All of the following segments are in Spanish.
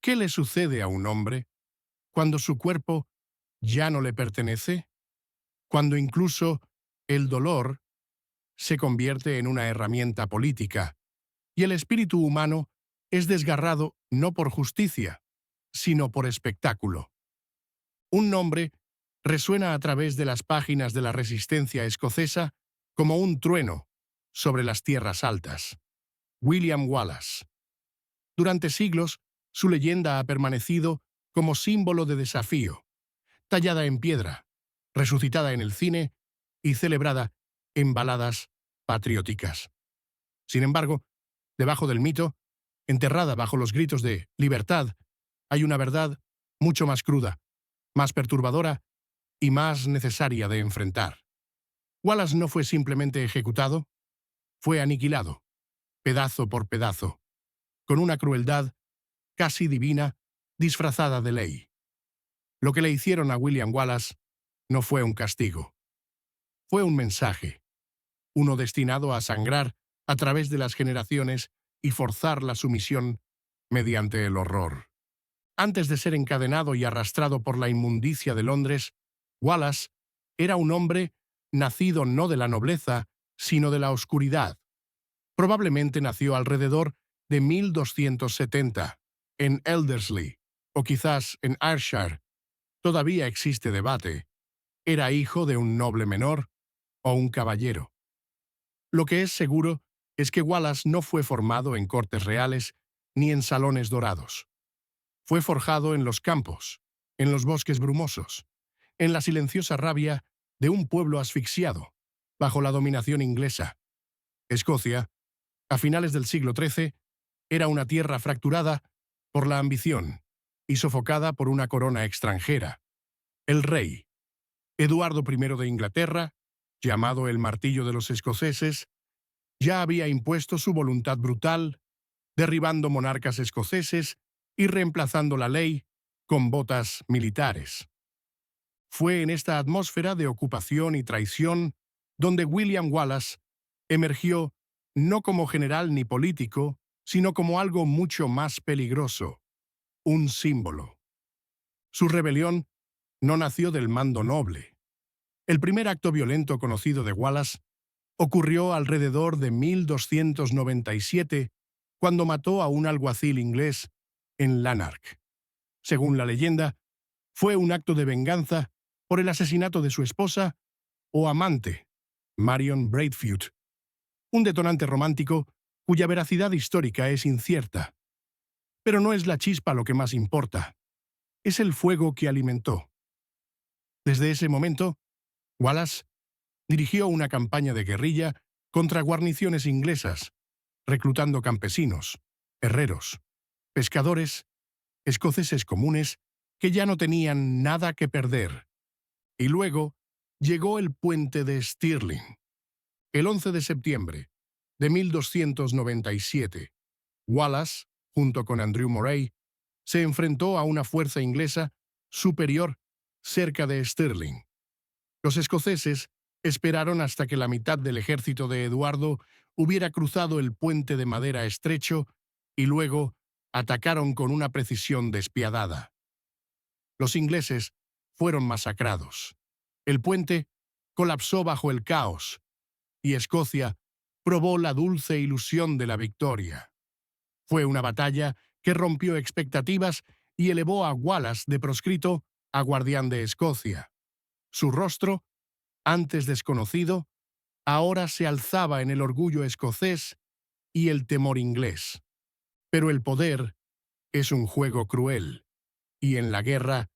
¿Qué le sucede a un hombre cuando su cuerpo ya no le pertenece? Cuando incluso el dolor se convierte en una herramienta política y el espíritu humano es desgarrado no por justicia, sino por espectáculo. Un nombre resuena a través de las páginas de la resistencia escocesa como un trueno sobre las tierras altas. William Wallace. Durante siglos, su leyenda ha permanecido como símbolo de desafío, tallada en piedra, resucitada en el cine y celebrada en baladas patrióticas. Sin embargo, debajo del mito, enterrada bajo los gritos de «libertad», hay una verdad mucho más cruda, más perturbadora y más necesaria de enfrentar. Wallace no fue simplemente ejecutado, fue aniquilado, pedazo por pedazo, con una crueldad casi divina disfrazada de ley. Lo que le hicieron a William Wallace no fue un castigo, fue un mensaje, uno destinado a sangrar a través de las generaciones y forzar la sumisión mediante el horror. Antes de ser encadenado y arrastrado por la inmundicia de Londres, Wallace era un hombre nacido no de la nobleza, sino de la oscuridad. Probablemente nació alrededor de 1270, en Elderslie, o quizás en Ayrshire. Todavía existe debate. ¿Era hijo de un noble menor o un caballero? Lo que es seguro es que Wallace no fue formado en cortes reales ni en salones dorados. Fue forjado en los campos, en los bosques brumosos, en la silenciosa rabia de un pueblo asfixiado, bajo la dominación inglesa. Escocia, a finales del siglo XIII, era una tierra fracturada por la ambición y sofocada por una corona extranjera. El rey, Eduardo I de Inglaterra, llamado el martillo de los escoceses, ya había impuesto su voluntad brutal, derribando monarcas escoceses y reemplazando la ley con botas militares. Fue en esta atmósfera de ocupación y traición donde William Wallace emergió no como general ni político, sino como algo mucho más peligroso, un símbolo. Su rebelión no nació del mando noble. El primer acto violento conocido de Wallace ocurrió alrededor de 1297, cuando mató a un alguacil inglés en Lanark. Según la leyenda, fue un acto de venganza por el asesinato de su esposa o amante, Marion Braidfield, un detonante romántico cuya veracidad histórica es incierta. Pero no es la chispa lo que más importa, es el fuego que alimentó. Desde ese momento, Wallace dirigió una campaña de guerrilla contra guarniciones inglesas, reclutando campesinos, herreros, pescadores, escoceses comunes que ya no tenían nada que perder. Y luego llegó el puente de Stirling. El 11 de septiembre de 1297, Wallace, junto con Andrew Moray, se enfrentó a una fuerza inglesa superior cerca de Stirling. Los escoceses esperaron hasta que la mitad del ejército de Eduardo hubiera cruzado el puente de madera estrecho y luego atacaron con una precisión despiadada. Los ingleses fueron masacrados. El puente colapsó bajo el caos y Escocia probó la dulce ilusión de la victoria. Fue una batalla que rompió expectativas y elevó a Wallace de proscrito a guardián de Escocia. Su rostro, antes desconocido, ahora se alzaba en el orgullo escocés y el temor inglés. Pero el poder es un juego cruel, y en la guerra,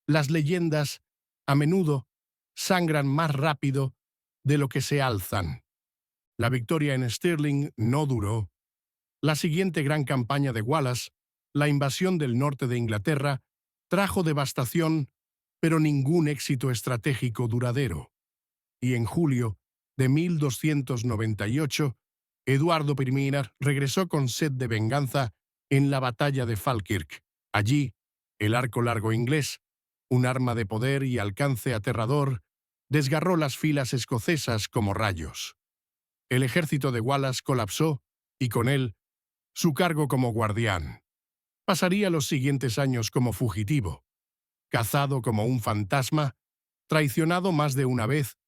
las leyendas, a menudo, sangran más rápido de lo que se alzan. La victoria en Stirling no duró. La siguiente gran campaña de Wallace, la invasión del norte de Inglaterra, trajo devastación, pero ningún éxito estratégico duradero. Y en julio de 1298, Eduardo I regresó con sed de venganza en la batalla de Falkirk. Allí, el arco largo inglés, un arma de poder y alcance aterrador, desgarró las filas escocesas como rayos. El ejército de Wallace colapsó y con él su cargo como guardián. Pasaría los siguientes años como fugitivo, cazado como un fantasma, traicionado más de una vez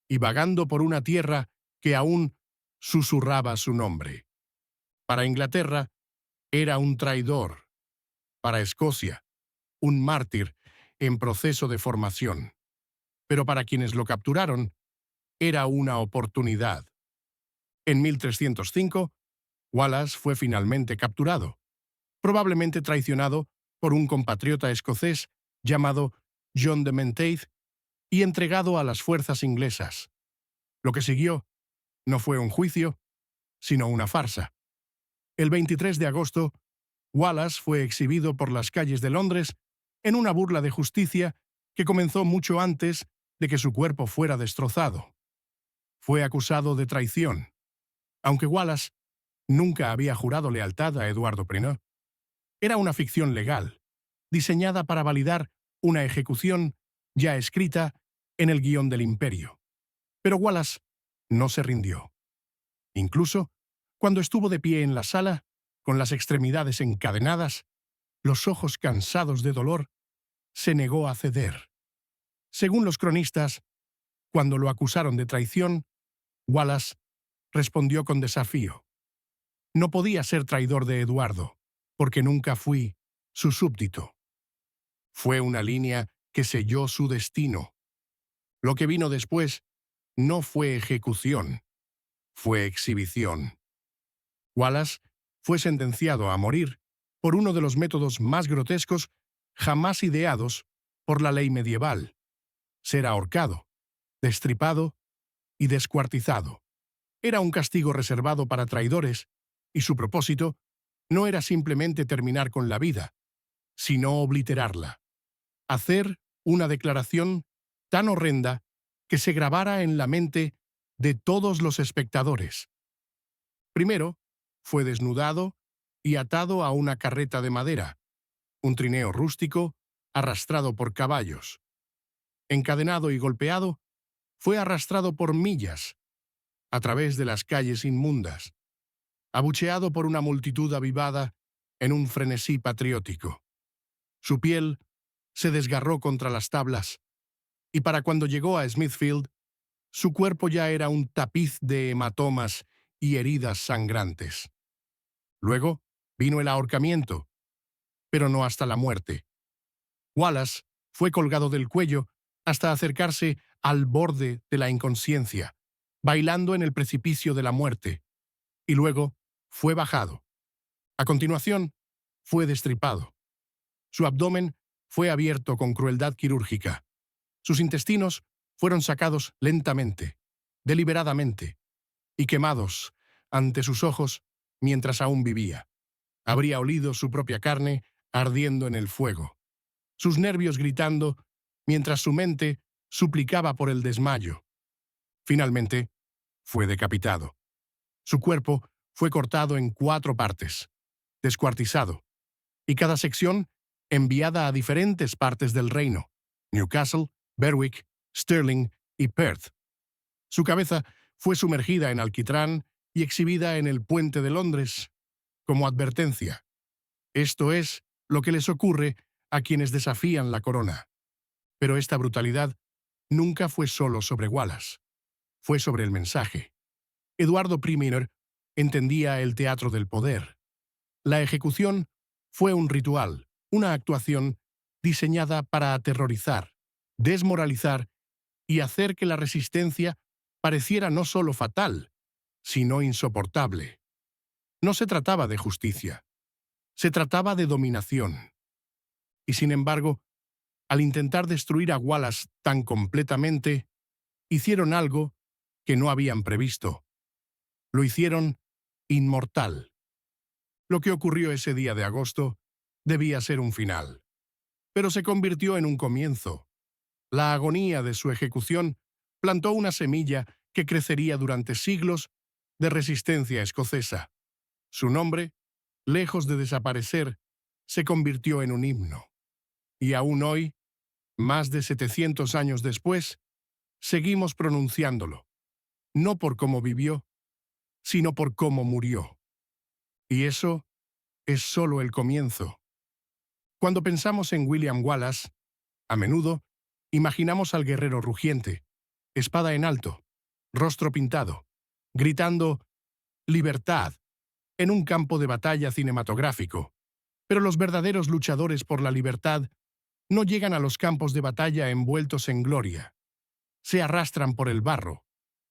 y vagando por una tierra que aún susurraba su nombre. Para Inglaterra, era un traidor. Para Escocia, un mártir en proceso de formación. Pero para quienes lo capturaron, era una oportunidad. En 1305, Wallace fue finalmente capturado, probablemente traicionado por un compatriota escocés llamado John de Menteith y entregado a las fuerzas inglesas. Lo que siguió no fue un juicio, sino una farsa. El 23 de agosto, Wallace fue exhibido por las calles de Londres en una burla de justicia que comenzó mucho antes de que su cuerpo fuera destrozado. Fue acusado de traición, aunque Wallace nunca había jurado lealtad a Eduardo I. Era una ficción legal, diseñada para validar una ejecución ya escrita en el guión del imperio. Pero Wallace no se rindió. Incluso, cuando estuvo de pie en la sala, con las extremidades encadenadas, los ojos cansados de dolor, se negó a ceder. Según los cronistas, cuando lo acusaron de traición, Wallace respondió con desafío. No podía ser traidor de Eduardo, porque nunca fui su súbdito. Fue una línea que selló su destino. Lo que vino después no fue ejecución, fue exhibición. Wallace fue sentenciado a morir por uno de los métodos más grotescos jamás ideados por la ley medieval: ser ahorcado, destripado y descuartizado. Era un castigo reservado para traidores, y su propósito no era simplemente terminar con la vida, sino obliterarla. Hacer una declaración tan horrenda que se grabara en la mente de todos los espectadores. Primero, fue desnudado y atado a una carreta de madera, un trineo rústico arrastrado por caballos. Encadenado y golpeado, fue arrastrado por millas, a través de las calles inmundas, abucheado por una multitud avivada en un frenesí patriótico. Su piel se desgarró contra las tablas, y para cuando llegó a Smithfield, su cuerpo ya era un tapiz de hematomas y heridas sangrantes. Luego vino el ahorcamiento, pero no hasta la muerte. Wallace fue colgado del cuello hasta acercarse al borde de la inconsciencia, bailando en el precipicio de la muerte, y luego fue bajado. A continuación, fue destripado. Su abdomen fue abierto con crueldad quirúrgica. Sus intestinos fueron sacados lentamente, deliberadamente, y quemados ante sus ojos mientras aún vivía. Habría olido su propia carne ardiendo en el fuego, sus nervios gritando mientras su mente suplicaba por el desmayo. Finalmente, fue decapitado. Su cuerpo fue cortado en 4 partes, descuartizado, y cada sección enviada a diferentes partes del reino: Newcastle, Berwick, Stirling y Perth. Su cabeza fue sumergida en alquitrán y exhibida en el puente de Londres como advertencia. Esto es lo que les ocurre a quienes desafían la corona. Pero esta brutalidad nunca fue solo sobre Wallace. Fue sobre el mensaje. Eduardo I entendía el teatro del poder. La ejecución fue un ritual, una actuación diseñada para aterrorizar, desmoralizar y hacer que la resistencia pareciera no solo fatal, sino insoportable. No se trataba de justicia, se trataba de dominación. Y sin embargo, al intentar destruir a Wallace tan completamente, hicieron algo que no habían previsto. Lo hicieron inmortal. Lo que ocurrió ese día de agosto debía ser un final, pero se convirtió en un comienzo. La agonía de su ejecución plantó una semilla que crecería durante siglos de resistencia escocesa. Su nombre, lejos de desaparecer, se convirtió en un himno. Y aún hoy, más de 700 años después, seguimos pronunciándolo, no por cómo vivió, sino por cómo murió. Y eso es solo el comienzo. Cuando pensamos en William Wallace, a menudo imaginamos al guerrero rugiente, espada en alto, rostro pintado, gritando «libertad» en un campo de batalla cinematográfico. Pero los verdaderos luchadores por la libertad no llegan a los campos de batalla envueltos en gloria. Se arrastran por el barro,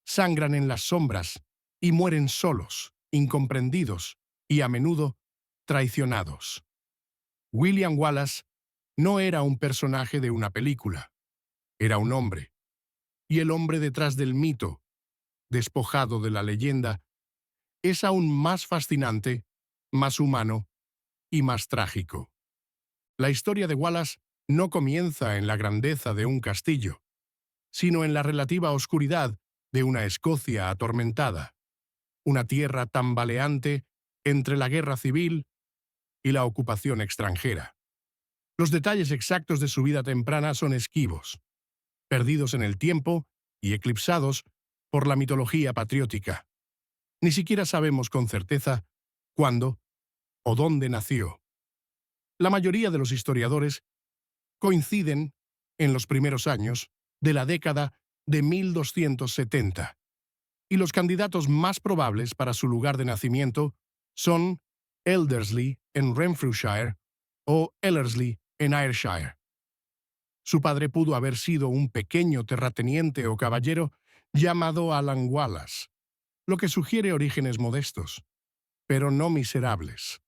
sangran en las sombras y mueren solos, incomprendidos y a menudo traicionados. William Wallace no era un personaje de una película, era un hombre. Y el hombre detrás del mito, despojado de la leyenda, es aún más fascinante, más humano y más trágico. La historia de Wallace no comienza en la grandeza de un castillo, sino en la relativa oscuridad de una Escocia atormentada, una tierra tambaleante entre la guerra civil y la ocupación extranjera. Los detalles exactos de su vida temprana son esquivos, perdidos en el tiempo y eclipsados por la mitología patriótica. Ni siquiera sabemos con certeza cuándo o dónde nació. La mayoría de los historiadores coinciden en los primeros años de la década de 1270, y los candidatos más probables para su lugar de nacimiento son Elderslie en Renfrewshire o Ellerslie en Ayrshire. Su padre pudo haber sido un pequeño terrateniente o caballero llamado Alan Wallace, lo que sugiere orígenes modestos, pero no miserables.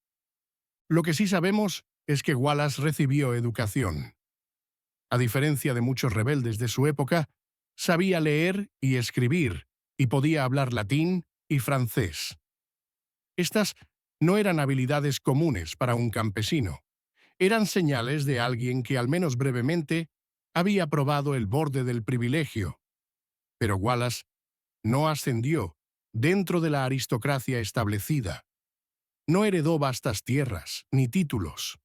Lo que sí sabemos es que Wallace recibió educación. A diferencia de muchos rebeldes de su época, sabía leer y escribir y podía hablar latín y francés. Estas no eran habilidades comunes para un campesino. Eran señales de alguien que al menos brevemente había probado el borde del privilegio. Pero Wallace no ascendió dentro de la aristocracia establecida. No heredó vastas tierras ni títulos.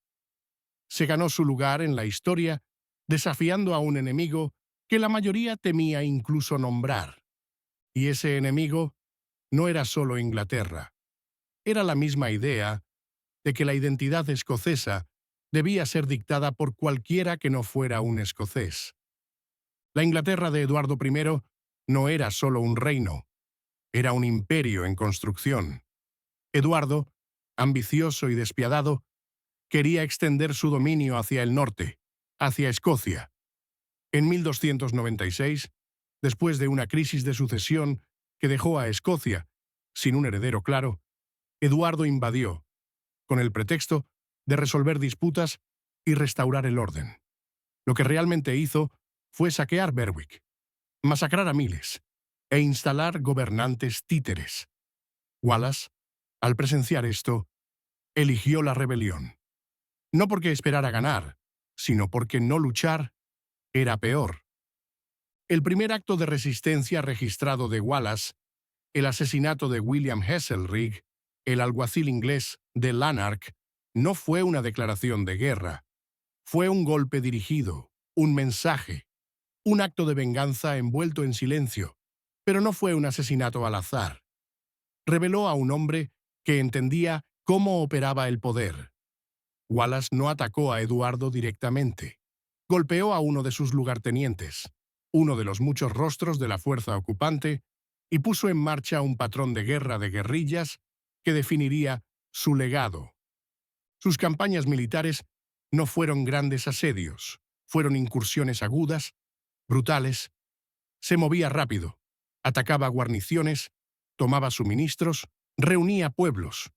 Se ganó su lugar en la historia desafiando a un enemigo que la mayoría temía incluso nombrar. Y ese enemigo no era solo Inglaterra. Era la misma idea de que la identidad escocesa debía ser dictada por cualquiera que no fuera un escocés. La Inglaterra de Eduardo I no era solo un reino, era un imperio en construcción. Eduardo, ambicioso y despiadado, quería extender su dominio hacia el norte, hacia Escocia. En 1296, después de una crisis de sucesión que dejó a Escocia sin un heredero claro, Eduardo invadió, con el pretexto de resolver disputas y restaurar el orden. Lo que realmente hizo fue saquear Berwick, masacrar a miles e instalar gobernantes títeres. Wallace, al presenciar esto, eligió la rebelión. No porque esperara ganar, sino porque no luchar era peor. El primer acto de resistencia registrado de Wallace, el asesinato de William Heselrigg, el alguacil inglés de Lanark, no fue una declaración de guerra. Fue un golpe dirigido, un mensaje, un acto de venganza envuelto en silencio, pero no fue un asesinato al azar. Reveló a un hombre que entendía cómo operaba el poder. Wallace no atacó a Eduardo directamente. Golpeó a uno de sus lugartenientes, uno de los muchos rostros de la fuerza ocupante, y puso en marcha un patrón de guerra de guerrillas que definiría su legado. Sus campañas militares no fueron grandes asedios, fueron incursiones agudas, brutales. Se movía rápido, atacaba guarniciones, tomaba suministros, reunía pueblos.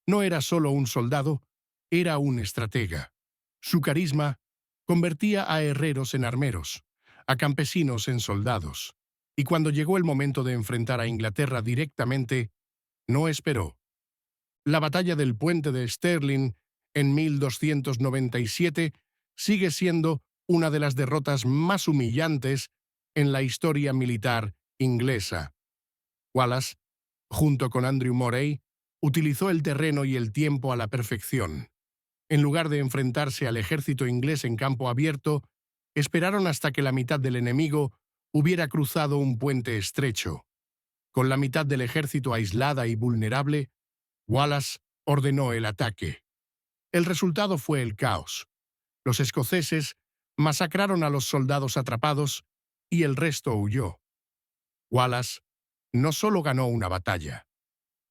No era solo un soldado, era un estratega. Su carisma convertía a herreros en armeros, a campesinos en soldados. Y cuando llegó el momento de enfrentar a Inglaterra directamente, no esperó. La batalla del puente de Stirling en 1297 sigue siendo una de las derrotas más humillantes en la historia militar inglesa. Wallace, junto con Andrew Morey, utilizó el terreno y el tiempo a la perfección. En lugar de enfrentarse al ejército inglés en campo abierto, esperaron hasta que la mitad del enemigo hubiera cruzado un puente estrecho. Con la mitad del ejército aislada y vulnerable, Wallace ordenó el ataque. El resultado fue el caos. Los escoceses masacraron a los soldados atrapados y el resto huyó. Wallace no solo ganó una batalla,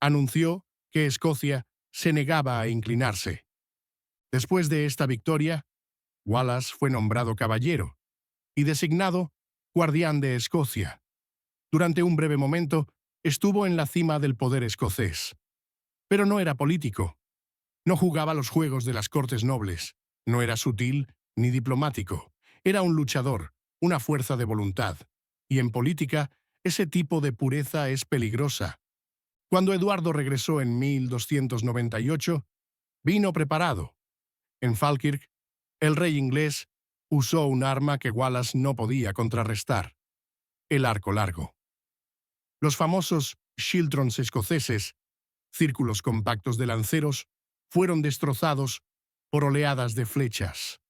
anunció que Escocia se negaba a inclinarse. Después de esta victoria, Wallace fue nombrado caballero y designado guardián de Escocia. Durante un breve momento, estuvo en la cima del poder escocés. Pero no era político. No jugaba los juegos de las cortes nobles. No era sutil ni diplomático. Era un luchador, una fuerza de voluntad. Y en política, ese tipo de pureza es peligrosa. Cuando Eduardo regresó en 1298, vino preparado. En Falkirk, el rey inglés usó un arma que Wallace no podía contrarrestar: el arco largo. Los famosos schiltrons escoceses, círculos compactos de lanceros, fueron destrozados por oleadas de flechas.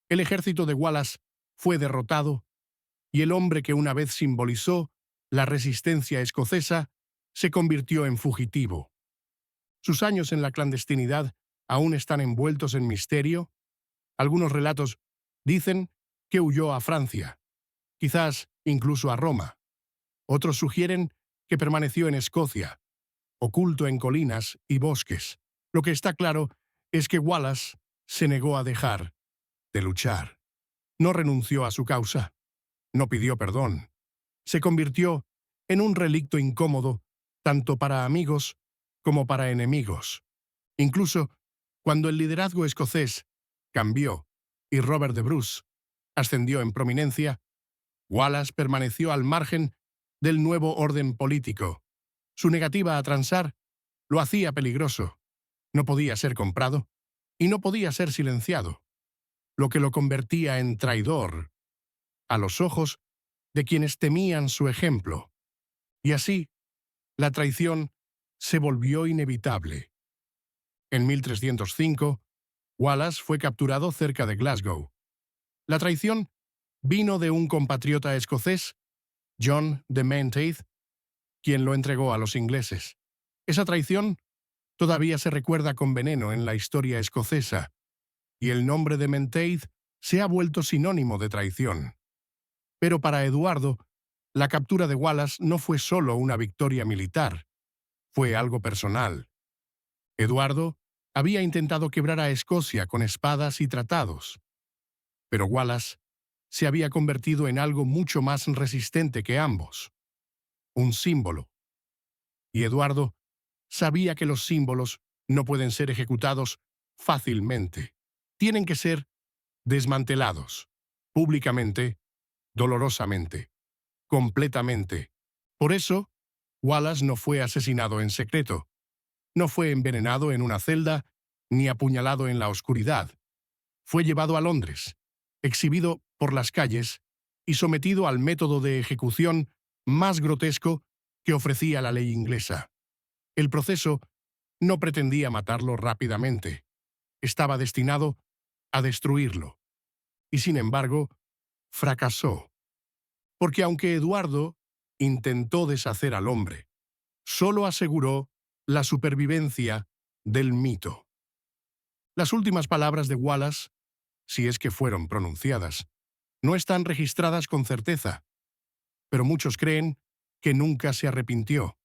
El ejército de Wallace fue derrotado y el hombre que una vez simbolizó la resistencia escocesa se convirtió en fugitivo. Sus años en la clandestinidad aún están envueltos en misterio. Algunos relatos dicen que huyó a Francia, quizás incluso a Roma. Otros sugieren que permaneció en Escocia, oculto en colinas y bosques. Lo que está claro es que Wallace se negó a dejar de luchar. No renunció a su causa. No pidió perdón. Se convirtió en un relicto incómodo tanto para amigos como para enemigos. Incluso cuando el liderazgo escocés cambió y Robert de Bruce ascendió en prominencia, Wallace permaneció al margen del nuevo orden político. Su negativa a transar lo hacía peligroso. No podía ser comprado y no podía ser silenciado, lo que lo convertía en traidor a los ojos de quienes temían su ejemplo. Y así, la traición se volvió inevitable. En 1305, Wallace fue capturado cerca de Glasgow. La traición vino de un compatriota escocés, John de Menteith, quien lo entregó a los ingleses. Esa traición todavía se recuerda con veneno en la historia escocesa, y el nombre de Menteith se ha vuelto sinónimo de traición. Pero para Eduardo, la captura de Wallace no fue solo una victoria militar, fue algo personal. Eduardo había intentado quebrar a Escocia con espadas y tratados, pero Wallace se había convertido en algo mucho más resistente que ambos: un símbolo. Y Eduardo sabía que los símbolos no pueden ser ejecutados fácilmente. Tienen que ser desmantelados, públicamente, dolorosamente, completamente. Por eso, Wallace no fue asesinado en secreto. No fue envenenado en una celda, ni apuñalado en la oscuridad. Fue llevado a Londres, exhibido por las calles y sometido al método de ejecución más grotesco que ofrecía la ley inglesa. El proceso no pretendía matarlo rápidamente. Estaba destinado a destruirlo. Y sin embargo, fracasó. Porque aunque Eduardo intentó deshacer al hombre, solo aseguró la supervivencia del mito. Las últimas palabras de Wallace, si es que fueron pronunciadas, no están registradas con certeza, pero muchos creen que nunca se arrepintió.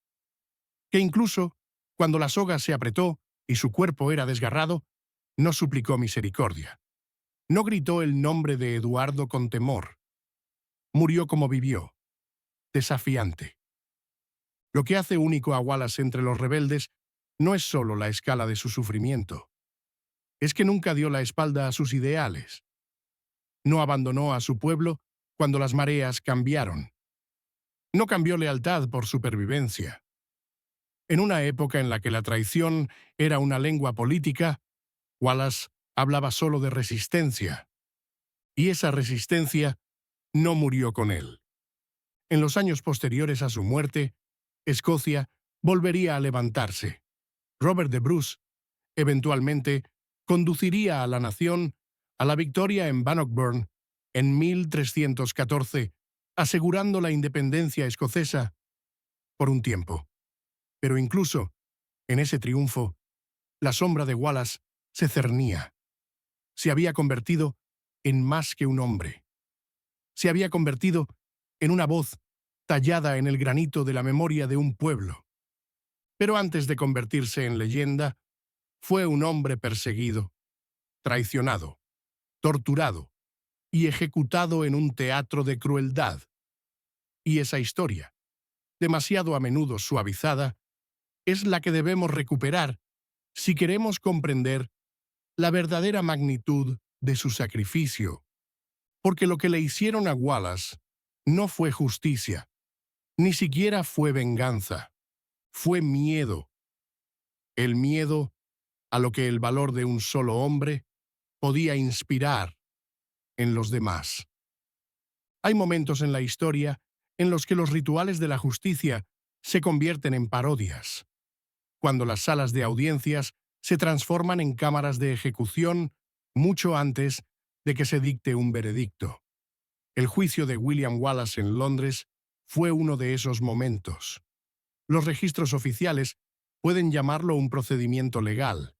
Que incluso, cuando la soga se apretó y su cuerpo era desgarrado, no suplicó misericordia. No gritó el nombre de Eduardo con temor. Murió como vivió, desafiante. Lo que hace único a Wallace entre los rebeldes no es solo la escala de su sufrimiento. Es que nunca dio la espalda a sus ideales. No abandonó a su pueblo cuando las mareas cambiaron. No cambió lealtad por supervivencia. En una época en la que la traición era una lengua política, Wallace hablaba solo de resistencia. Y esa resistencia no murió con él. En los años posteriores a su muerte, Escocia volvería a levantarse. Robert de Bruce, eventualmente, conduciría a la nación a la victoria en Bannockburn en 1314, asegurando la independencia escocesa por un tiempo. Pero incluso en ese triunfo, la sombra de Wallace se cernía. se había convertido en más que un hombre. Se había convertido en una voz tallada en el granito de la memoria de un pueblo. Pero antes de convertirse en leyenda, fue un hombre perseguido, traicionado, torturado y ejecutado en un teatro de crueldad. Y esa historia, demasiado a menudo suavizada, es la que debemos recuperar si queremos comprender la verdadera magnitud de su sacrificio. Porque lo que le hicieron a Wallace no fue justicia, ni siquiera fue venganza, fue miedo. El miedo a lo que el valor de un solo hombre podía inspirar en los demás. Hay momentos en la historia en los que los rituales de la justicia se convierten en parodias, cuando las salas de audiencias se transforman en cámaras de ejecución mucho antes de que se dicte un veredicto. El juicio de William Wallace en Londres fue uno de esos momentos. Los registros oficiales pueden llamarlo un procedimiento legal,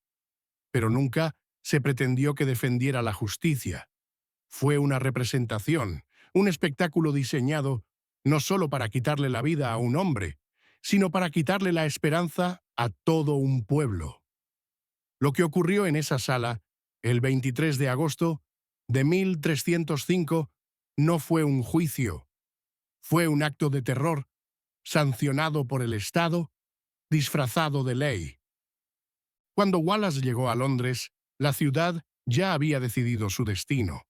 pero nunca se pretendió que defendiera la justicia. Fue una representación, un espectáculo diseñado no solo para quitarle la vida a un hombre, sino para quitarle la esperanza a todo un pueblo. Lo que ocurrió en esa sala, el 23 de agosto de 1305, no fue un juicio. Fue un acto de terror, sancionado por el Estado, disfrazado de ley. Cuando Wallace llegó a Londres, la ciudad ya había decidido su destino.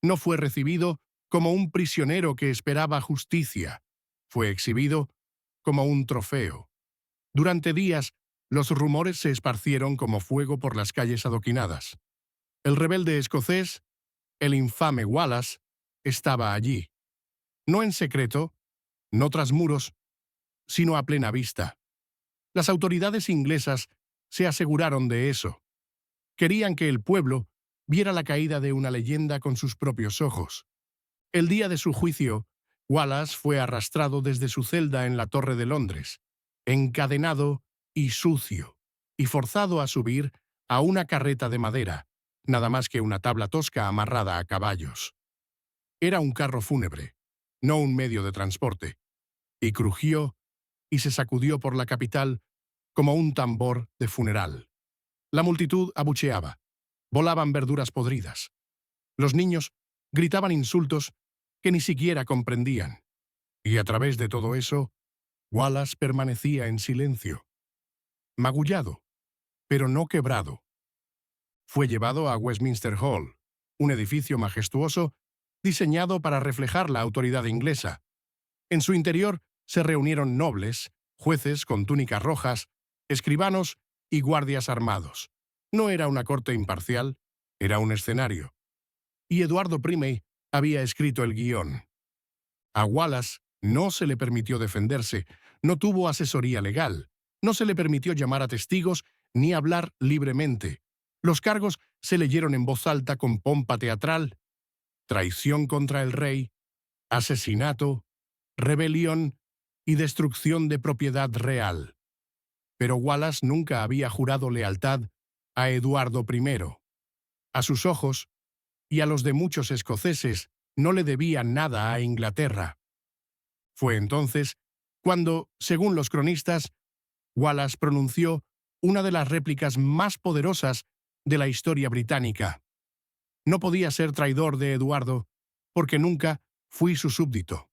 No fue recibido como un prisionero que esperaba justicia. Fue exhibido como un trofeo. Durante días, los rumores se esparcieron como fuego por las calles adoquinadas. El rebelde escocés, el infame Wallace, estaba allí. No en secreto, no tras muros, sino a plena vista. Las autoridades inglesas se aseguraron de eso. Querían que el pueblo viera la caída de una leyenda con sus propios ojos. El día de su juicio, Wallace fue arrastrado desde su celda en la Torre de Londres, encadenado y sucio, y forzado a subir a una carreta de madera, nada más que una tabla tosca amarrada a caballos. Era un carro fúnebre, no un medio de transporte, y crujió y se sacudió por la capital como un tambor de funeral. La multitud abucheaba, volaban verduras podridas. Los niños gritaban insultos que ni siquiera comprendían. Y a través de todo eso, Wallace permanecía en silencio, magullado, pero no quebrado. Fue llevado a Westminster Hall, un edificio majestuoso diseñado para reflejar la autoridad inglesa. En su interior se reunieron nobles, jueces con túnicas rojas, escribanos y guardias armados. No era una corte imparcial, era un escenario. Y Eduardo Primey había escrito el guión. A Wallace no se le permitió defenderse, no tuvo asesoría legal, no se le permitió llamar a testigos ni hablar libremente. Los cargos se leyeron en voz alta con pompa teatral: traición contra el rey, asesinato, rebelión y destrucción de propiedad real. Pero Wallace nunca había jurado lealtad a Eduardo I. A sus ojos, y a los de muchos escoceses, no le debía nada a Inglaterra. Fue entonces cuando, según los cronistas, Wallace pronunció una de las réplicas más poderosas de la historia británica. No podía ser traidor de Eduardo, porque nunca fui su súbdito.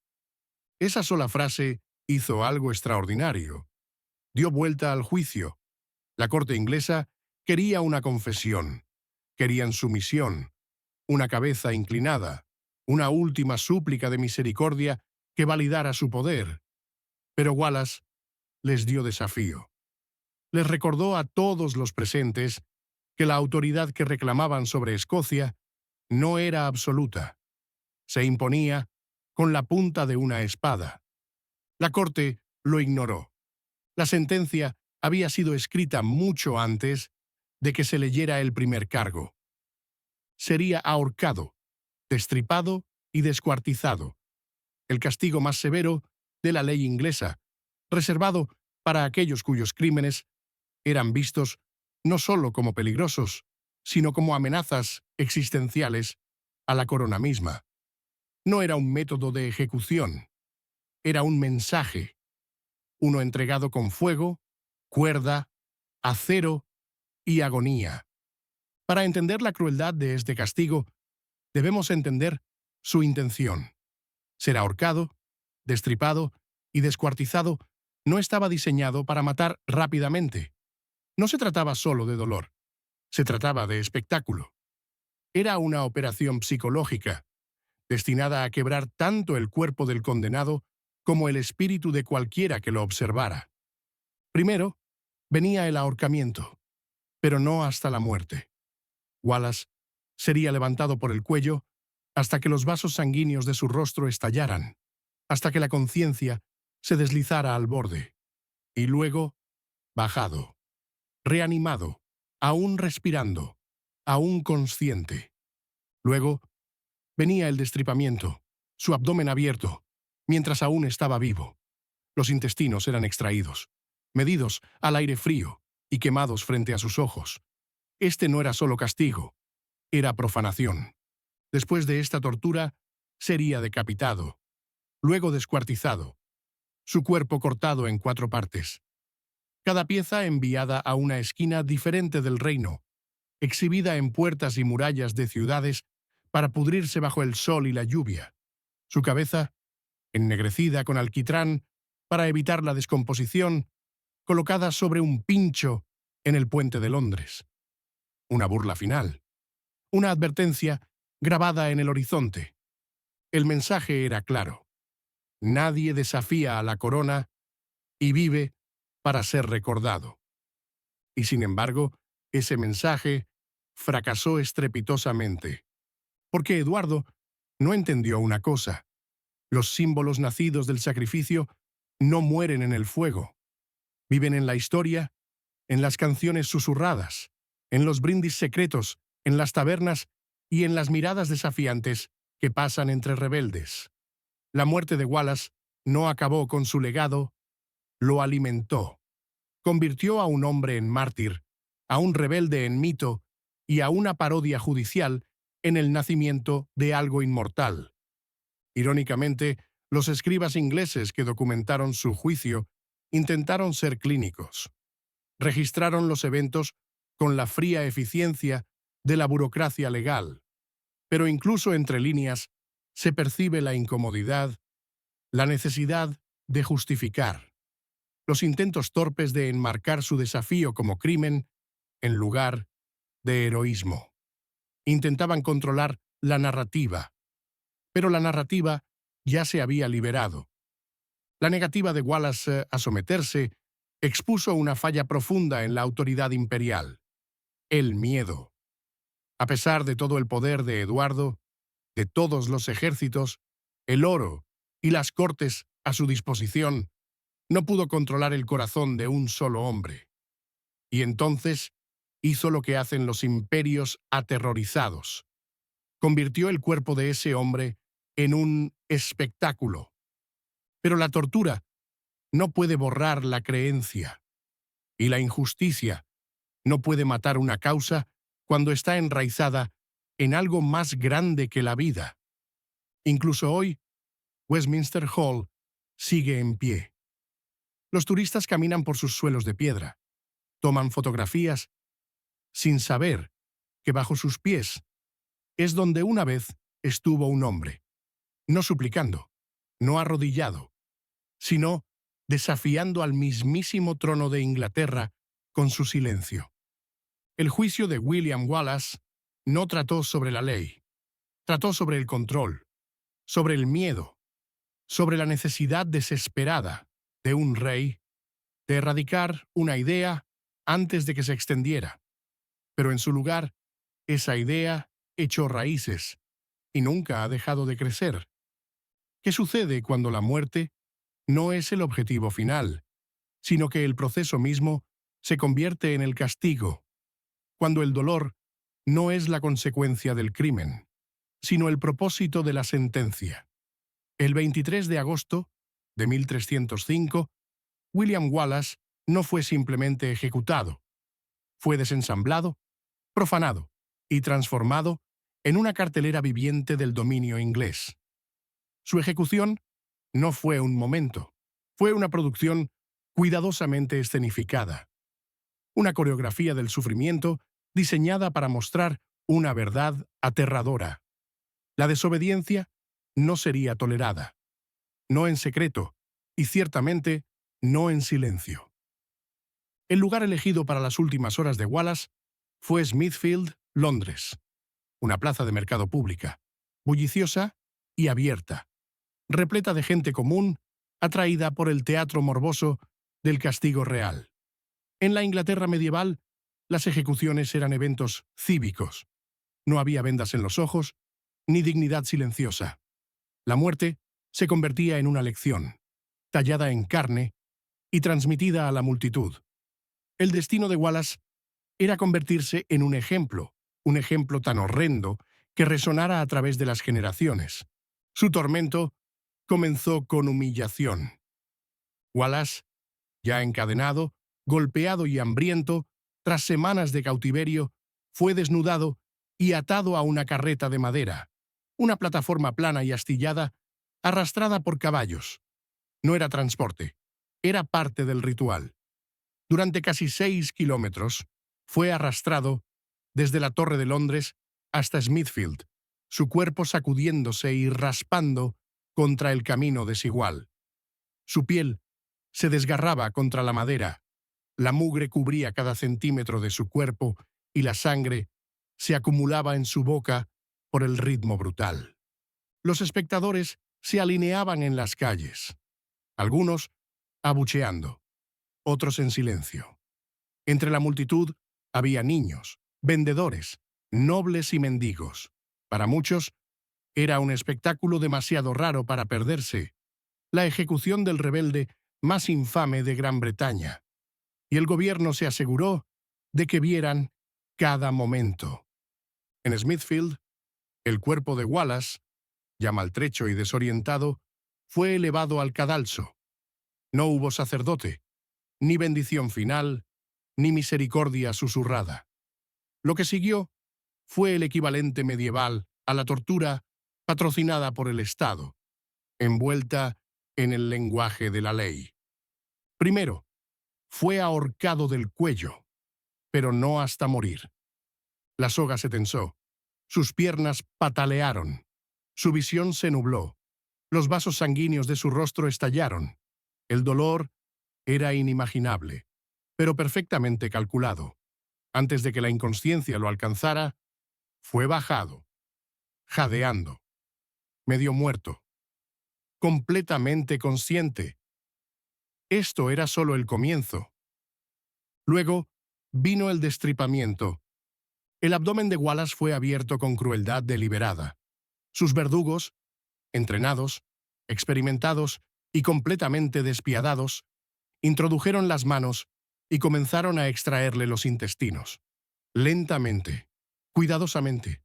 Esa sola frase hizo algo extraordinario. Dio vuelta al juicio. La corte inglesa quería una confesión, querían sumisión, una cabeza inclinada, una última súplica de misericordia que validara su poder. Pero Wallace les dio desafío. Les recordó a todos los presentes que la autoridad que reclamaban sobre Escocia no era absoluta. Se imponía con la punta de una espada. La corte lo ignoró. La sentencia había sido escrita mucho antes de que se leyera el primer cargo. Sería ahorcado, destripado y descuartizado, el castigo más severo de la ley inglesa, reservado para aquellos cuyos crímenes eran vistos no solo como peligrosos, sino como amenazas existenciales a la corona misma. No era un método de ejecución, era un mensaje, uno entregado con fuego, cuerda, acero y agonía. Para entender la crueldad de este castigo, debemos entender su intención. Ser ahorcado, destripado y descuartizado no estaba diseñado para matar rápidamente. No se trataba solo de dolor, se trataba de espectáculo. Era una operación psicológica, destinada a quebrar tanto el cuerpo del condenado como el espíritu de cualquiera que lo observara. Primero, venía el ahorcamiento, pero no hasta la muerte. Wallace sería levantado por el cuello hasta que los vasos sanguíneos de su rostro estallaran, hasta que la conciencia se deslizara al borde, y luego bajado, reanimado, aún respirando, aún consciente. Luego venía el destripamiento, su abdomen abierto, mientras aún estaba vivo. Los intestinos eran extraídos, medidos al aire frío y quemados frente a sus ojos. Este no era solo castigo, era profanación. Después de esta tortura, sería decapitado, luego descuartizado, su cuerpo cortado en 4 partes. Cada pieza enviada a una esquina diferente del reino, exhibida en puertas y murallas de ciudades para pudrirse bajo el sol y la lluvia. Su cabeza, ennegrecida con alquitrán para evitar la descomposición, colocada sobre un pincho en el puente de Londres. Una burla final. Una advertencia grabada en el horizonte. El mensaje era claro. Nadie desafía a la corona y vive para ser recordado. Y sin embargo, ese mensaje fracasó estrepitosamente. Porque Eduardo no entendió una cosa. Los símbolos nacidos del sacrificio no mueren en el fuego. Viven en la historia, en las canciones susurradas, en los brindis secretos, en las tabernas y en las miradas desafiantes que pasan entre rebeldes. La muerte de Wallace no acabó con su legado, lo alimentó. Convirtió a un hombre en mártir, a un rebelde en mito y a una parodia judicial en el nacimiento de algo inmortal. Irónicamente, los escribas ingleses que documentaron su juicio intentaron ser clínicos. Registraron los eventos con la fría eficiencia de la burocracia legal. Pero incluso entre líneas se percibe la incomodidad, la necesidad de justificar, los intentos torpes de enmarcar su desafío como crimen en lugar de heroísmo. Intentaban controlar la narrativa, pero la narrativa ya se había liberado. La negativa de Wallace a someterse expuso una falla profunda en la autoridad imperial: el miedo. A pesar de todo el poder de Eduardo, de todos los ejércitos, el oro y las cortes a su disposición, no pudo controlar el corazón de un solo hombre. Y entonces hizo lo que hacen los imperios aterrorizados. Convirtió el cuerpo de ese hombre en un espectáculo. Pero la tortura no puede borrar la creencia. Y la injusticia no puede matar una causa cuando está enraizada en algo más grande que la vida. Incluso hoy, Westminster Hall sigue en pie. Los turistas caminan por sus suelos de piedra, toman fotografías, sin saber que bajo sus pies es donde una vez estuvo un hombre, no suplicando, no arrodillado, sino desafiando al mismísimo trono de Inglaterra con su silencio. El juicio de William Wallace no trató sobre la ley, trató sobre el control, sobre el miedo, sobre la necesidad desesperada de un rey de erradicar una idea antes de que se extendiera. Pero en su lugar, esa idea echó raíces y nunca ha dejado de crecer. ¿Qué sucede cuando la muerte no es el objetivo final, sino que el proceso mismo se convierte en el castigo? Cuando el dolor no es la consecuencia del crimen, sino el propósito de la sentencia. El 23 de agosto de 1305, William Wallace no fue simplemente ejecutado, fue desensamblado, profanado, y transformado en una cartelera viviente del dominio inglés. Su ejecución no fue un momento, fue una producción cuidadosamente escenificada, una coreografía del sufrimiento diseñada para mostrar una verdad aterradora. La desobediencia no sería tolerada, no en secreto, y ciertamente no en silencio. El lugar elegido para las últimas horas de Wallace fue Smithfield, Londres, una plaza de mercado pública, bulliciosa y abierta, repleta de gente común, atraída por el teatro morboso del castigo real. En la Inglaterra medieval, las ejecuciones eran eventos cívicos. No había vendas en los ojos, ni dignidad silenciosa. La muerte se convertía en una lección, tallada en carne y transmitida a la multitud. El destino de Wallace era convertirse en un ejemplo tan horrendo que resonara a través de las generaciones. Su tormento comenzó con humillación. Wallace, ya encadenado, golpeado y hambriento, tras semanas de cautiverio, fue desnudado y atado a una carreta de madera, una plataforma plana y astillada, arrastrada por caballos. No era transporte, era parte del ritual. Durante casi 6 kilómetros, fue arrastrado desde la Torre de Londres hasta Smithfield, su cuerpo sacudiéndose y raspando contra el camino desigual. Su piel se desgarraba contra la madera, la mugre cubría cada centímetro de su cuerpo y la sangre se acumulaba en su boca por el ritmo brutal. Los espectadores se alineaban en las calles, algunos abucheando, otros en silencio. Entre la multitud había niños, vendedores, nobles y mendigos. Para muchos, era un espectáculo demasiado raro para perderse, la ejecución del rebelde más infame de Gran Bretaña, y el gobierno se aseguró de que vieran cada momento. En Smithfield, el cuerpo de Wallace, ya maltrecho y desorientado, fue elevado al cadalso. No hubo sacerdote, ni bendición final, ni misericordia susurrada. Lo que siguió fue el equivalente medieval a la tortura patrocinada por el Estado, envuelta en el lenguaje de la ley. Primero, fue ahorcado del cuello, pero no hasta morir. La soga se tensó, sus piernas patalearon, su visión se nubló, los vasos sanguíneos de su rostro estallaron. El dolor era inimaginable, pero perfectamente calculado. Antes de que la inconsciencia lo alcanzara, fue bajado, jadeando, medio muerto, completamente consciente. Esto era solo el comienzo. Luego vino el destripamiento. El abdomen de Wallace fue abierto con crueldad deliberada. Sus verdugos, entrenados, experimentados y completamente despiadados, introdujeron las manos y comenzaron a extraerle los intestinos. Lentamente, cuidadosamente,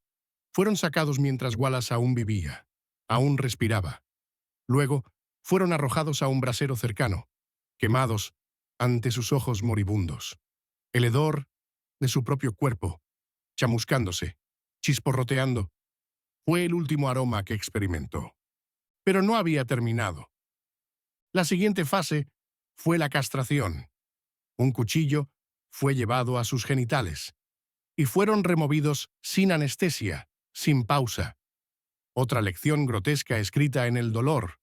fueron sacados mientras Wallace aún vivía, aún respiraba. Luego, fueron arrojados a un brasero cercano, quemados ante sus ojos moribundos. El hedor de su propio cuerpo, chamuscándose, chisporroteando, fue el último aroma que experimentó. Pero no había terminado. La siguiente fase fue la castración. Un cuchillo fue llevado a sus genitales y fueron removidos sin anestesia, sin pausa. Otra lección grotesca escrita en el dolor.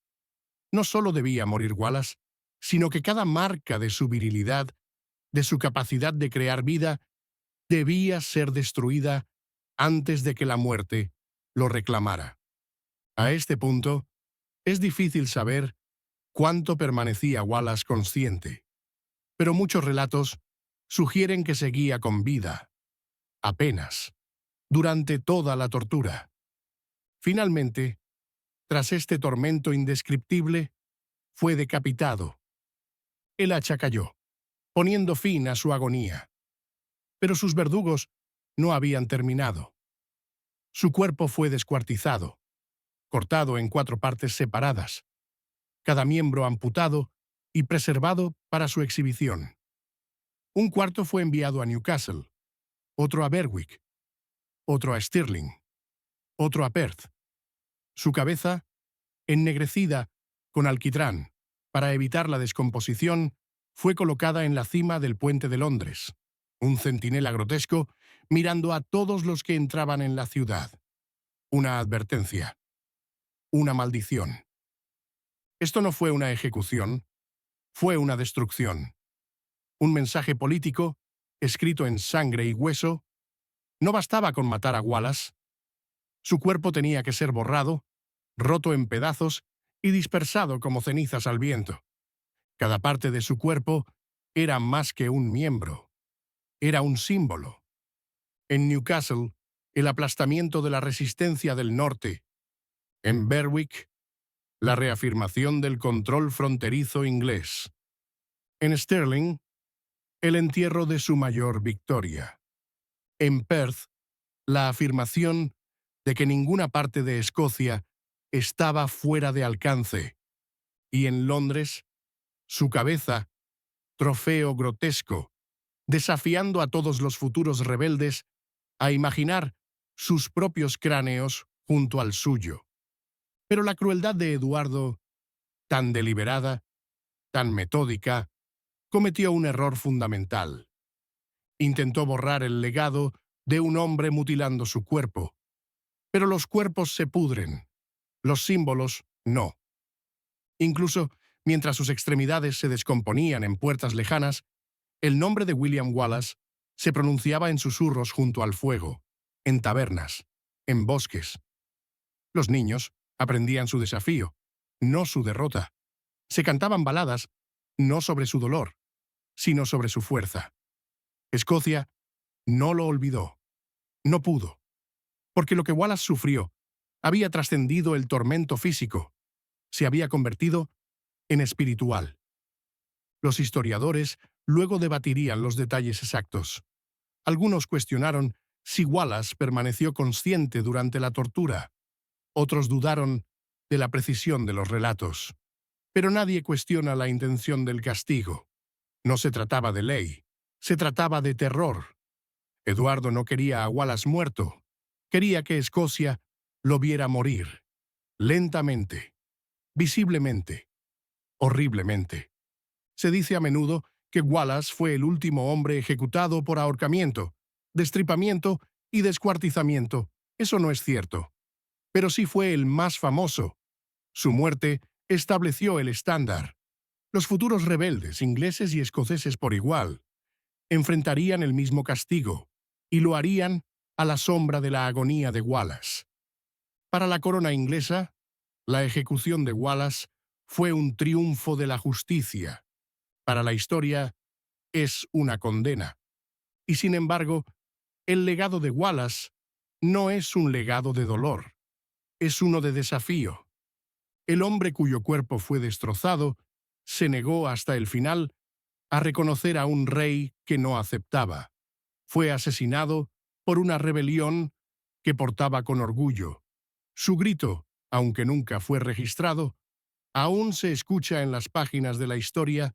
No solo debía morir Wallace, sino que cada marca de su virilidad, de su capacidad de crear vida, debía ser destruida antes de que la muerte lo reclamara. A este punto, es difícil saber cuánto permanecía Wallace consciente, pero muchos relatos sugieren que seguía con vida, apenas, durante toda la tortura. Finalmente, tras este tormento indescriptible, fue decapitado. El hacha cayó, poniendo fin a su agonía. Pero sus verdugos no habían terminado. Su cuerpo fue descuartizado, cortado en 4 partes separadas, cada miembro amputado y preservado para su exhibición. Un cuarto fue enviado a Newcastle, otro a Berwick, otro a Stirling, otro a Perth. Su cabeza, ennegrecida con alquitrán para evitar la descomposición, fue colocada en la cima del puente de Londres, un centinela grotesco mirando a todos los que entraban en la ciudad. Una advertencia. Una maldición. Esto no fue una ejecución, fue una destrucción. Un mensaje político, escrito en sangre y hueso. No bastaba con matar a Wallace. Su cuerpo tenía que ser borrado, roto en pedazos y dispersado como cenizas al viento. Cada parte de su cuerpo era más que un miembro. Era un símbolo. En Newcastle, el aplastamiento de la resistencia del norte. En Berwick, la reafirmación del control fronterizo inglés. En Stirling, el entierro de su mayor victoria. En Perth, la afirmación de que ninguna parte de Escocia estaba fuera de alcance. Y en Londres, su cabeza, trofeo grotesco, desafiando a todos los futuros rebeldes a imaginar sus propios cráneos junto al suyo. Pero la crueldad de Eduardo, tan deliberada, tan metódica, cometió un error fundamental. Intentó borrar el legado de un hombre mutilando su cuerpo. Pero los cuerpos se pudren, los símbolos no. Incluso mientras sus extremidades se descomponían en puertas lejanas, el nombre de William Wallace se pronunciaba en susurros junto al fuego, en tabernas, en bosques. Los niños aprendían su desafío, no su derrota. Se cantaban baladas, no sobre su dolor, sino sobre su fuerza. Escocia no lo olvidó. No pudo. Porque lo que Wallace sufrió había trascendido el tormento físico. Se había convertido en espiritual. Los historiadores luego debatirían los detalles exactos. Algunos cuestionaron si Wallace permaneció consciente durante la tortura. Otros dudaron de la precisión de los relatos. Pero nadie cuestiona la intención del castigo. No se trataba de ley, se trataba de terror. Eduardo no quería a Wallace muerto. Quería que Escocia lo viera morir. Lentamente, visiblemente, horriblemente. Se dice a menudo que Wallace fue el último hombre ejecutado por ahorcamiento, destripamiento y descuartizamiento. Eso no es cierto. Pero sí fue el más famoso. Su muerte estableció el estándar. Los futuros rebeldes, ingleses y escoceses por igual, enfrentarían el mismo castigo, y lo harían a la sombra de la agonía de Wallace. Para la corona inglesa, la ejecución de Wallace fue un triunfo de la justicia. Para la historia, es una condena. Y sin embargo, el legado de Wallace no es un legado de dolor, es uno de desafío. El hombre cuyo cuerpo fue destrozado se negó hasta el final a reconocer a un rey que no aceptaba. Fue asesinado por una rebelión que portaba con orgullo. Su grito, aunque nunca fue registrado, aún se escucha en las páginas de la historia,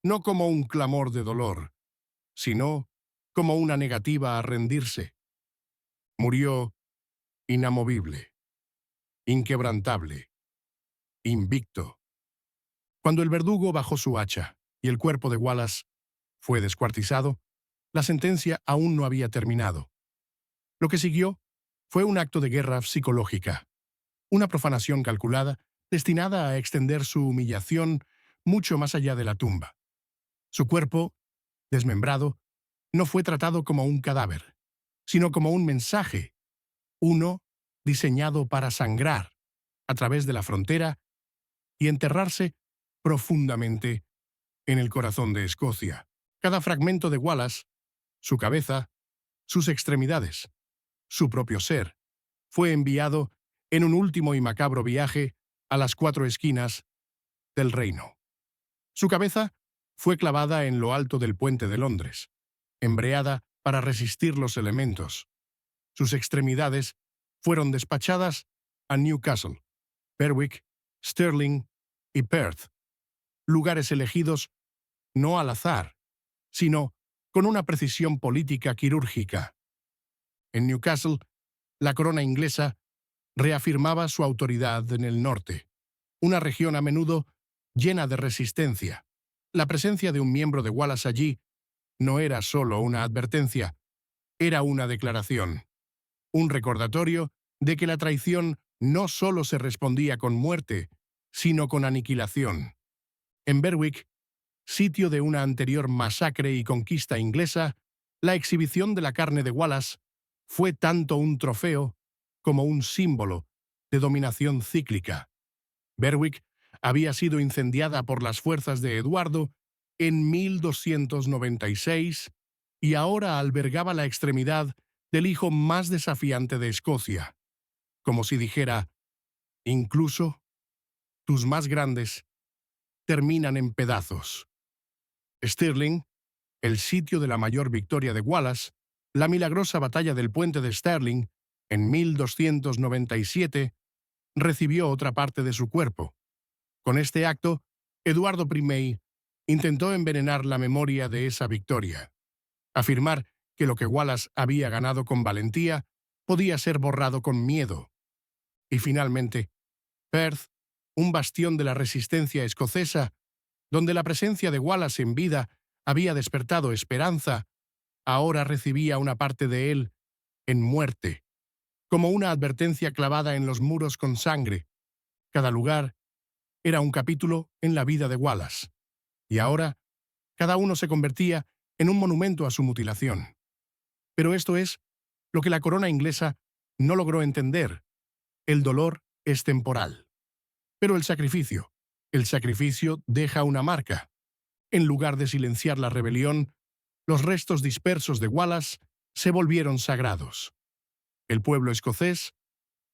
no como un clamor de dolor, sino como una negativa a rendirse. Murió inamovible, inquebrantable, invicto. Cuando el verdugo bajó su hacha y el cuerpo de Wallace fue descuartizado, la sentencia aún no había terminado. Lo que siguió fue un acto de guerra psicológica, una profanación calculada destinada a extender su humillación mucho más allá de la tumba. Su cuerpo, desmembrado, no fue tratado como un cadáver, sino como un mensaje, uno diseñado para sangrar a través de la frontera y enterrarse profundamente en el corazón de Escocia. Cada fragmento de Wallace, su cabeza, sus extremidades, su propio ser, fue enviado en un último y macabro viaje a las 4 esquinas del reino. Su cabeza fue clavada en lo alto del puente de Londres, embreada para resistir los elementos. Sus extremidades fueron despachadas a Newcastle, Berwick, Stirling y Perth, lugares elegidos no al azar, sino con una precisión política quirúrgica. En Newcastle, la corona inglesa reafirmaba su autoridad en el norte, una región a menudo llena de resistencia. La presencia de un miembro de Wallace allí no era solo una advertencia, era una declaración, un recordatorio de que la traición no solo se respondía con muerte, sino con aniquilación. En Berwick, sitio de una anterior masacre y conquista inglesa, la exhibición de la carne de Wallace fue tanto un trofeo como un símbolo de dominación cíclica. Berwick había sido incendiada por las fuerzas de Eduardo en 1296 y ahora albergaba la extremidad del hijo más desafiante de Escocia, como si dijera, incluso tus más grandes terminan en pedazos. Stirling, el sitio de la mayor victoria de Wallace, la milagrosa batalla del puente de Stirling, en 1297, recibió otra parte de su cuerpo. Con este acto, Eduardo I intentó envenenar la memoria de esa victoria, afirmar que lo que Wallace había ganado con valentía podía ser borrado con miedo. Y finalmente, Perth, un bastión de la resistencia escocesa, donde la presencia de Wallace en vida había despertado esperanza, ahora recibía una parte de él en muerte, como una advertencia clavada en los muros con sangre. Cada lugar era un capítulo en la vida de Wallace, y ahora cada uno se convertía en un monumento a su mutilación. Pero esto es lo que la corona inglesa no logró entender. El dolor es temporal. Pero el sacrificio deja una marca. En lugar de silenciar la rebelión, los restos dispersos de Wallace se volvieron sagrados. El pueblo escocés,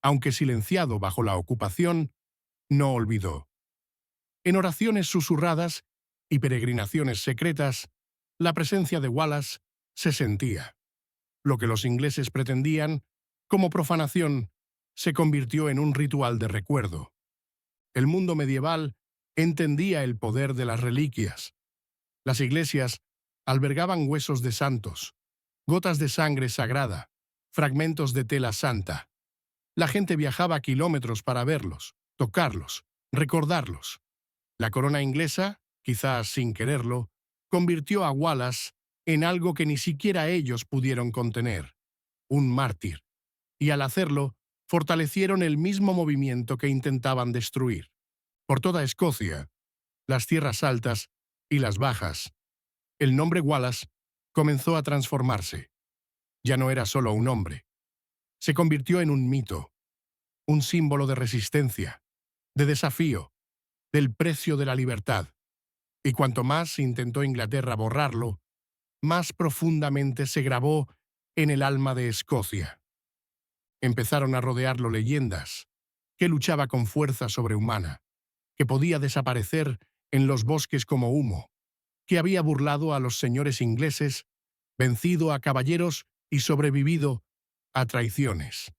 aunque silenciado bajo la ocupación, no olvidó. En oraciones susurradas y peregrinaciones secretas, la presencia de Wallace se sentía. Lo que los ingleses pretendían, como profanación, se convirtió en un ritual de recuerdo. El mundo medieval entendía el poder de las reliquias. Las iglesias albergaban huesos de santos, gotas de sangre sagrada, fragmentos de tela santa. La gente viajaba kilómetros para verlos, tocarlos, recordarlos. La corona inglesa, quizás sin quererlo, convirtió a Wallace en algo que ni siquiera ellos pudieron contener, un mártir, y al hacerlo, fortalecieron el mismo movimiento que intentaban destruir. Por toda Escocia, las tierras altas y las bajas, el nombre Wallace comenzó a transformarse. Ya no era solo un hombre. Se convirtió en un mito, un símbolo de resistencia, de desafío, del precio de la libertad. Y cuanto más intentó Inglaterra borrarlo, más profundamente se grabó en el alma de Escocia. Empezaron a rodearlo leyendas, que luchaba con fuerza sobrehumana, que podía desaparecer en los bosques como humo, que había burlado a los señores ingleses, vencido a caballeros y sobrevivido a traiciones.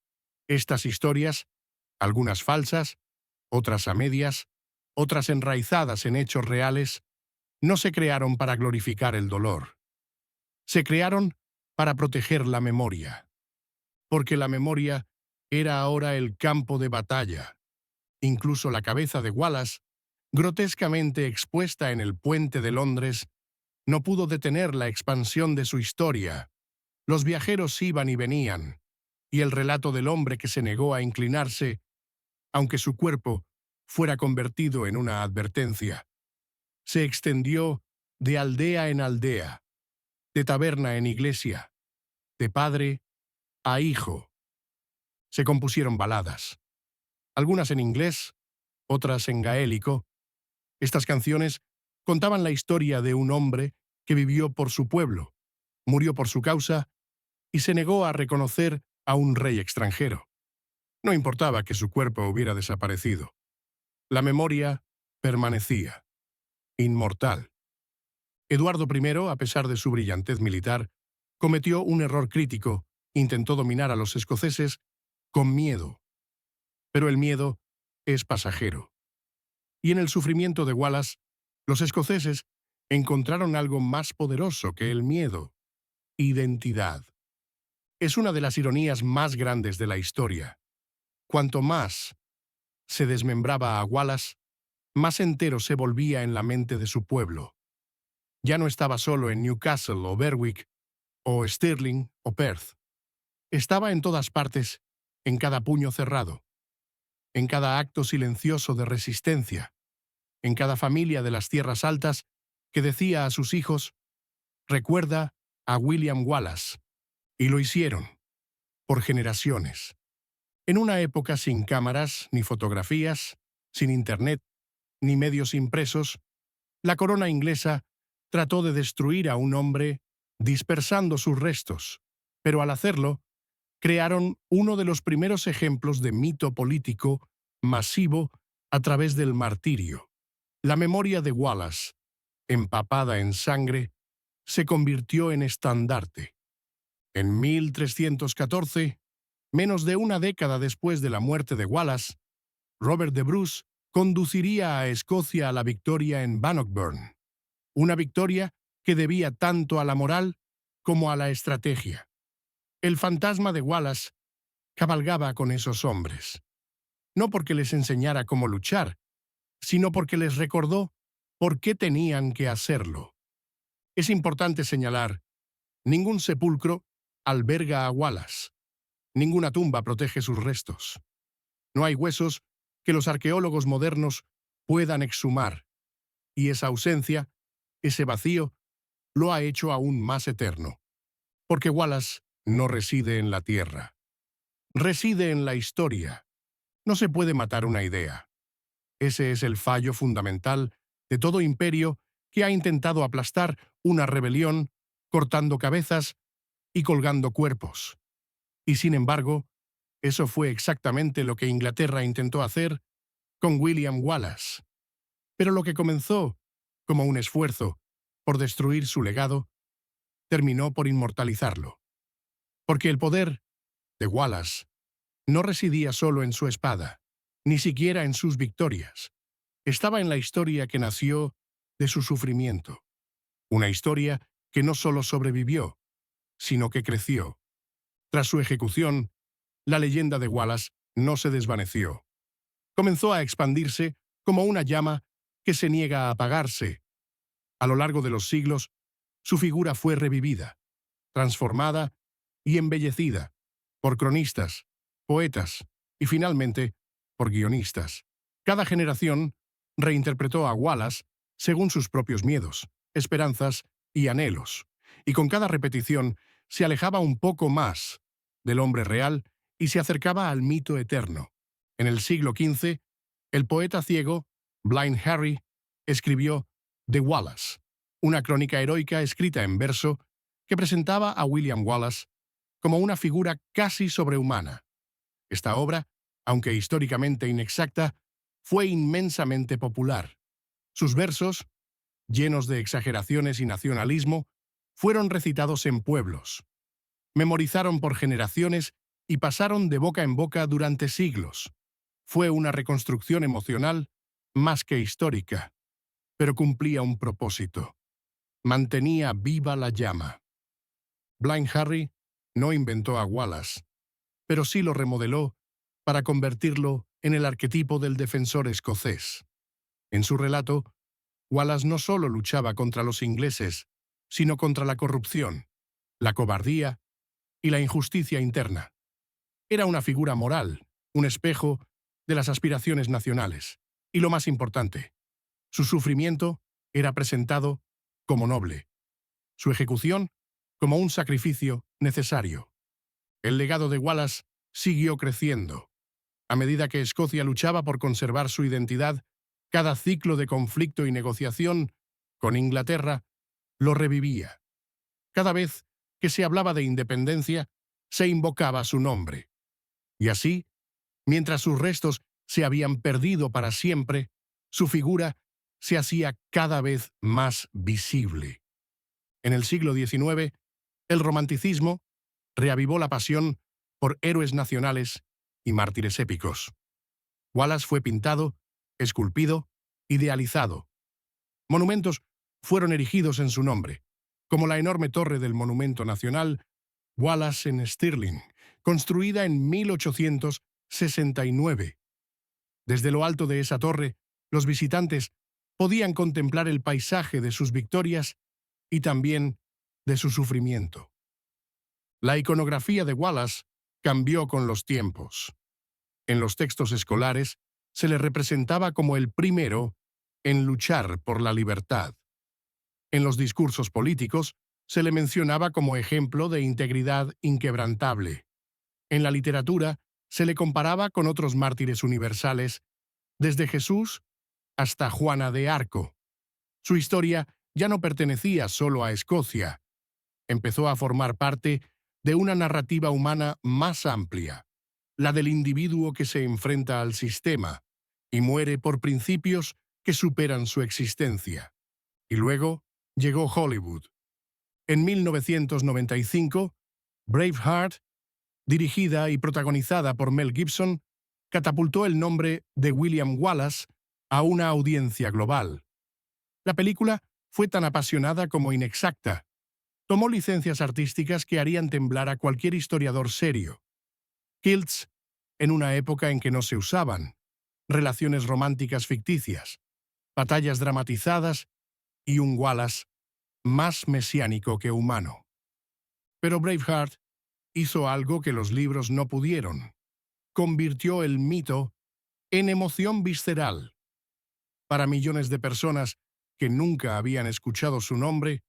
Estas historias, algunas falsas, otras a medias, otras enraizadas en hechos reales, no se crearon para glorificar el dolor. Se crearon para proteger la memoria. Porque la memoria era ahora el campo de batalla. Incluso la cabeza de Wallace, grotescamente expuesta en el puente de Londres, no pudo detener la expansión de su historia. Los viajeros iban y venían, y el relato del hombre que se negó a inclinarse, aunque su cuerpo fuera convertido en una advertencia, se extendió de aldea en aldea, de taberna en iglesia, de padre a hijo. Se compusieron baladas, algunas en inglés, otras en gaélico. Estas canciones contaban la historia de un hombre que vivió por su pueblo, murió por su causa y se negó a reconocer a un rey extranjero. No importaba que su cuerpo hubiera desaparecido. La memoria permanecía, inmortal. Eduardo I, a pesar de su brillantez militar, cometió un error crítico: intentó dominar a los escoceses con miedo. Pero el miedo es pasajero. Y en el sufrimiento de Wallace, los escoceses encontraron algo más poderoso que el miedo: identidad. Es una de las ironías más grandes de la historia. Cuanto más se desmembraba a Wallace, más entero se volvía en la mente de su pueblo. Ya no estaba solo en Newcastle o Berwick, o Stirling o Perth. Estaba en todas partes, en cada puño cerrado, en cada acto silencioso de resistencia, en cada familia de las tierras altas que decía a sus hijos: recuerda a William Wallace. Y lo hicieron, por generaciones. En una época sin cámaras ni fotografías, sin internet ni medios impresos, la corona inglesa trató de destruir a un hombre dispersando sus restos, pero al hacerlo, crearon uno de los primeros ejemplos de mito político masivo a través del martirio. La memoria de Wallace, empapada en sangre, se convirtió en estandarte. En 1314, menos de una década después de la muerte de Wallace, Robert de Bruce conduciría a Escocia a la victoria en Bannockburn, una victoria que debía tanto a la moral como a la estrategia. El fantasma de Wallace cabalgaba con esos hombres, no porque les enseñara cómo luchar, sino porque les recordó por qué tenían que hacerlo. Es importante señalar: ningún sepulcro alberga a Wallace, ninguna tumba protege sus restos. No hay huesos que los arqueólogos modernos puedan exhumar, y esa ausencia, ese vacío, lo ha hecho aún más eterno. Porque Wallace no reside en la tierra, reside en la historia. No se puede matar una idea. Ese es el fallo fundamental de todo imperio que ha intentado aplastar una rebelión, cortando cabezas y colgando cuerpos. Y sin embargo, eso fue exactamente lo que Inglaterra intentó hacer con William Wallace. Pero lo que comenzó como un esfuerzo por destruir su legado, terminó por inmortalizarlo. Porque el poder de Wallace no residía solo en su espada, ni siquiera en sus victorias. Estaba en la historia que nació de su sufrimiento. Una historia que no solo sobrevivió, sino que creció. Tras su ejecución, la leyenda de Wallace no se desvaneció. Comenzó a expandirse como una llama que se niega a apagarse. A lo largo de los siglos, su figura fue revivida, transformada y embellecida por cronistas, poetas y finalmente por guionistas. Cada generación reinterpretó a Wallace según sus propios miedos, esperanzas y anhelos, y con cada repetición se alejaba un poco más del hombre real y se acercaba al mito eterno. En el siglo XV, el poeta ciego, Blind Harry, escribió The Wallace, una crónica heroica escrita en verso que presentaba a William Wallace como una figura casi sobrehumana. Esta obra, aunque históricamente inexacta, fue inmensamente popular. Sus versos, llenos de exageraciones y nacionalismo, fueron recitados en pueblos. Memorizaron por generaciones y pasaron de boca en boca durante siglos. Fue una reconstrucción emocional más que histórica, pero cumplía un propósito. Mantenía viva la llama. Blind Harry no inventó a Wallace, pero sí lo remodeló para convertirlo en el arquetipo del defensor escocés. En su relato, Wallace no solo luchaba contra los ingleses, sino contra la corrupción, la cobardía y la injusticia interna. Era una figura moral, un espejo de las aspiraciones nacionales. Y lo más importante, su sufrimiento era presentado como noble, su ejecución como un sacrificio necesario. El legado de Wallace siguió creciendo. A medida que Escocia luchaba por conservar su identidad, cada ciclo de conflicto y negociación con Inglaterra lo revivía. Cada vez que se hablaba de independencia, se invocaba su nombre. Y así, mientras sus restos se habían perdido para siempre, su figura se hacía cada vez más visible. En el siglo XIX, el romanticismo reavivó la pasión por héroes nacionales y mártires épicos. Wallace fue pintado, esculpido, idealizado. Monumentos fueron erigidos en su nombre, como la enorme torre del Monumento Nacional Wallace en Stirling, construida en 1869. Desde lo alto de esa torre, los visitantes podían contemplar el paisaje de sus victorias y también de su sufrimiento. La iconografía de Wallace cambió con los tiempos. En los textos escolares se le representaba como el primero en luchar por la libertad. En los discursos políticos se le mencionaba como ejemplo de integridad inquebrantable. En la literatura se le comparaba con otros mártires universales, desde Jesús hasta Juana de Arco. Su historia ya no pertenecía solo a Escocia. Empezó a formar parte de una narrativa humana más amplia, la del individuo que se enfrenta al sistema y muere por principios que superan su existencia. Y luego llegó Hollywood. En 1995, Braveheart, dirigida y protagonizada por Mel Gibson, catapultó el nombre de William Wallace a una audiencia global. La película fue tan apasionada como inexacta. Tomó licencias artísticas que harían temblar a cualquier historiador serio. Kilts, en una época en que no se usaban, relaciones románticas ficticias, batallas dramatizadas y un Wallace más mesiánico que humano. Pero Braveheart hizo algo que los libros no pudieron. Convirtió el mito en emoción visceral. Para millones de personas que nunca habían escuchado su nombre,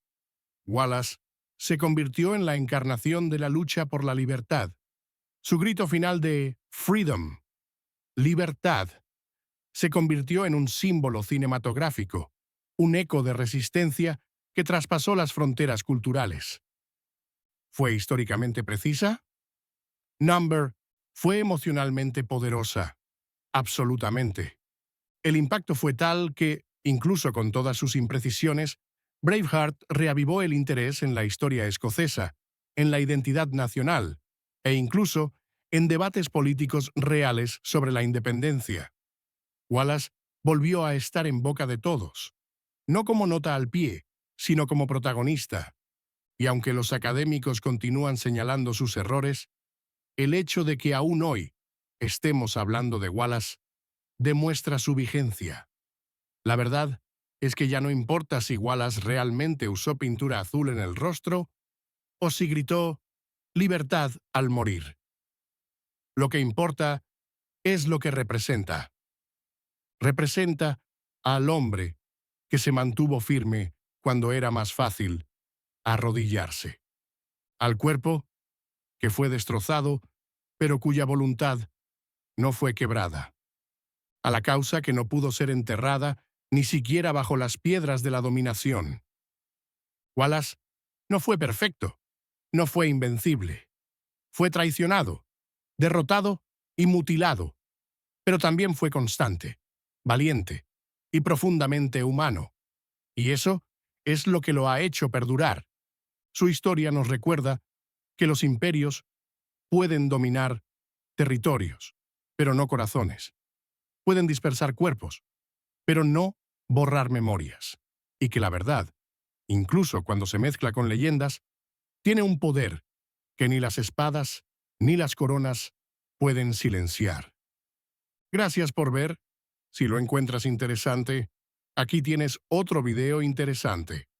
Wallace se convirtió en la encarnación de la lucha por la libertad. Su grito final de «Freedom», libertad, se convirtió en un símbolo cinematográfico, un eco de resistencia que traspasó las fronteras culturales. ¿Fue históricamente precisa? Number fue emocionalmente poderosa. Absolutamente. El impacto fue tal que, incluso con todas sus imprecisiones, Braveheart reavivó el interés en la historia escocesa, en la identidad nacional e incluso en debates políticos reales sobre la independencia. Wallace volvió a estar en boca de todos, no como nota al pie, sino como protagonista. Y aunque los académicos continúan señalando sus errores, el hecho de que aún hoy estemos hablando de Wallace demuestra su vigencia. La verdad es que ya no importa si Wallace realmente usó pintura azul en el rostro o si gritó «Libertad» al morir. Lo que importa es lo que representa. Representa al hombre que se mantuvo firme cuando era más fácil arrodillarse. Al cuerpo que fue destrozado, pero cuya voluntad no fue quebrada. A la causa que no pudo ser enterrada ni siquiera bajo las piedras de la dominación. Wallace no fue perfecto, no fue invencible. Fue traicionado, derrotado y mutilado, pero también fue constante, valiente y profundamente humano. Y eso es lo que lo ha hecho perdurar. Su historia nos recuerda que los imperios pueden dominar territorios, pero no corazones. Pueden dispersar cuerpos, pero no borrar memorias. Y que la verdad, incluso cuando se mezcla con leyendas, tiene un poder que ni las espadas ni las coronas pueden silenciar. Gracias por ver. Si lo encuentras interesante, aquí tienes otro video interesante.